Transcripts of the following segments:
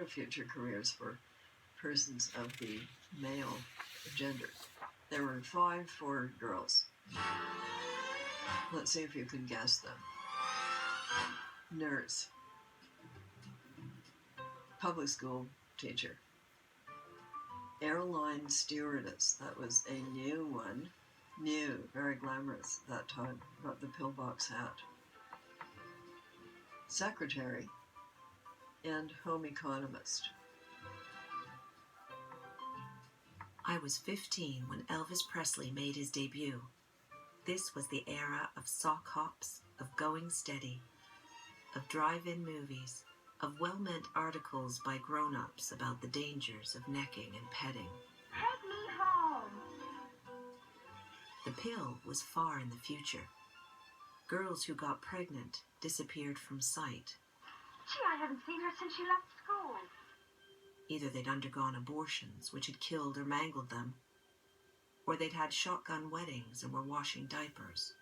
of future careers for persons of the male gender. There were 5 for girls. Let's see if you can guess them. Nurse, public school teacher, airline stewardess, that was a new one, new, very glamorous that time, got the pillbox hat, secretary, and home economist. I was 15 when Elvis Presley made his debut. This was the era of sock hops, of going steady, of drive-in movies, of well-meant articles by grown-ups about the dangers of necking and petting. Take me home! The pill was far in the future. Girls who got pregnant disappeared from sight. Gee, I haven't seen her since she left school. Either they'd undergone abortions, which had killed or mangled them, or they'd had shotgun weddings and were washing diapers,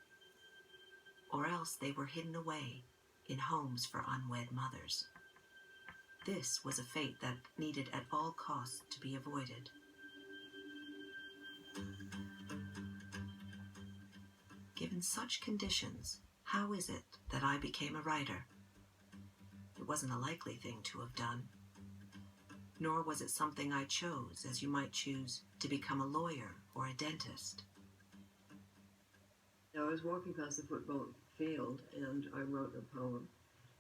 or else they were hidden away in homes for unwed mothers. This was a fate that needed at all costs to be avoided. Given such conditions, how is it that I became a writer? It wasn't a likely thing to have done. Nor was it something I chose, as you might choose to become a lawyer or a dentist. I was walking past the football field and I wrote a poem.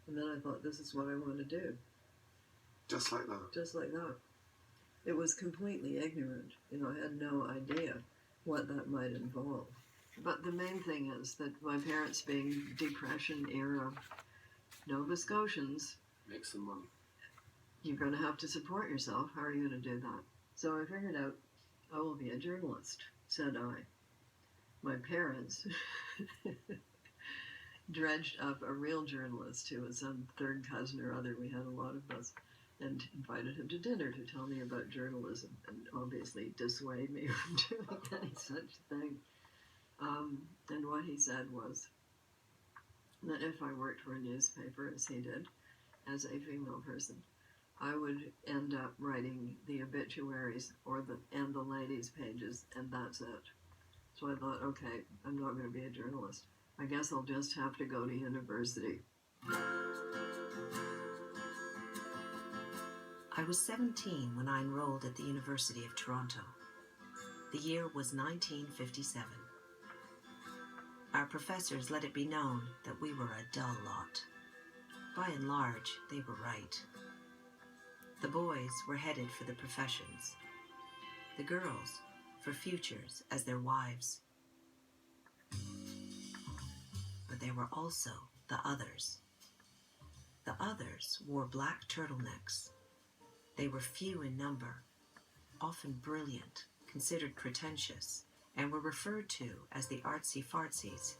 And then I thought, this is what I want to do. Just like that? Just like that. It was completely ignorant. I had no idea what that might involve. But the main thing is that my parents, being Depression era Nova Scotians, make some money. You're going to have to support yourself. How are you going to do that? So I figured out, I will be a journalist, said I. My parents dredged up a real journalist who was some third cousin or other. We had a lot of us, and invited him to dinner to tell me about journalism and obviously dissuade me from doing any such thing. And what he said was that if I worked for a newspaper, as he did, as a female person, I would end up writing the obituaries and the ladies' pages, and that's it. So I thought, okay, I'm not going to be a journalist. I guess I'll just have to go to university. I was 17 when I enrolled at the University of Toronto. The year was 1957. Our professors let it be known that we were a dull lot. By and large, they were right. The boys were headed for the professions. The girls for futures as their wives. But there were also the others. The others wore black turtlenecks. They were few in number, often brilliant, considered pretentious, and were referred to as the artsy-fartsies.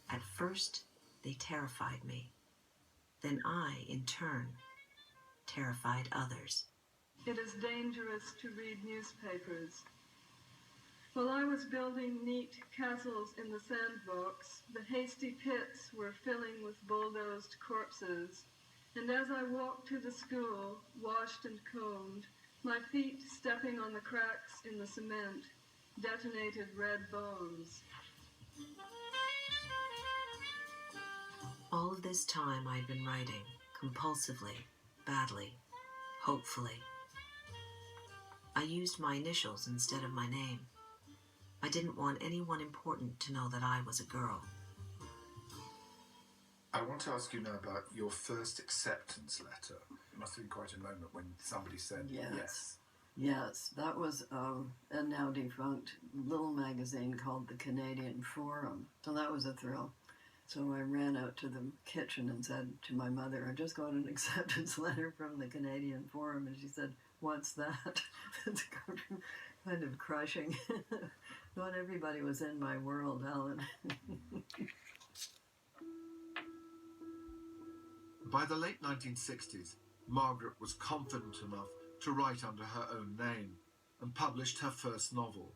At first, they terrified me. Then I, in turn, terrified others. It is dangerous to read newspapers. While I was building neat castles in the sandbox, the hasty pits were filling with bulldozed corpses, and as I walked to the school, washed and combed, my feet stepping on the cracks in the cement, detonated red bones. All of this time I'd been writing, compulsively, badly, hopefully. I used my initials instead of my name. I didn't want anyone important to know that I was a girl. I want to ask you now about your first acceptance letter. It must have been quite a moment when somebody said yes. Yes, that was a now defunct little magazine called the Canadian Forum. So that was a thrill. So I ran out to the kitchen and said to my mother, I just got an acceptance letter from the Canadian Forum. And she said, what's that? It's kind of crushing. Not everybody was in my world, Alan. By the late 1960s, Margaret was confident enough to write under her own name and published her first novel,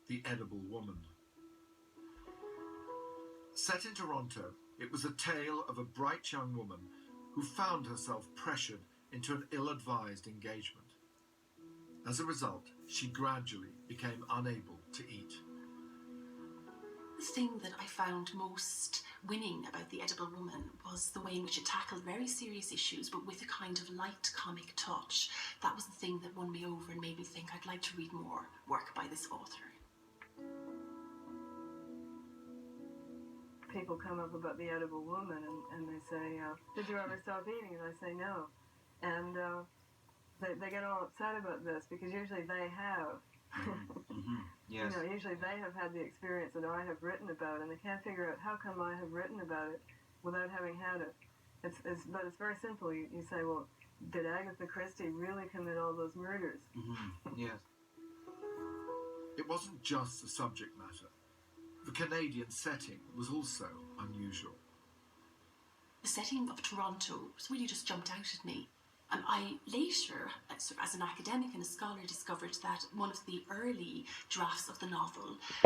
The Edible Woman. Set in Toronto, it was a tale of a bright young woman who found herself pressured into an ill-advised engagement. As a result, she gradually became unable to eat. The thing that I found most winning about The Edible Woman was the way in which it tackled very serious issues, but with a kind of light comic touch. That was the thing that won me over and made me think I'd like to read more work by this author. People come up about The Edible Woman and they say, did you ever stop eating? And I say no. And they get all upset about this because usually they have. Yes. You know, usually they have had the experience that I have written about, and they can't figure out how come I have written about it without having had it. But it's very simple. You say, well, did Agatha Christie really commit all those murders? Yes. It wasn't just the subject matter. The Canadian setting was also unusual. The setting of Toronto really just jumped out at me. And I later, as an academic and a scholar, discovered that one of the early drafts of the novel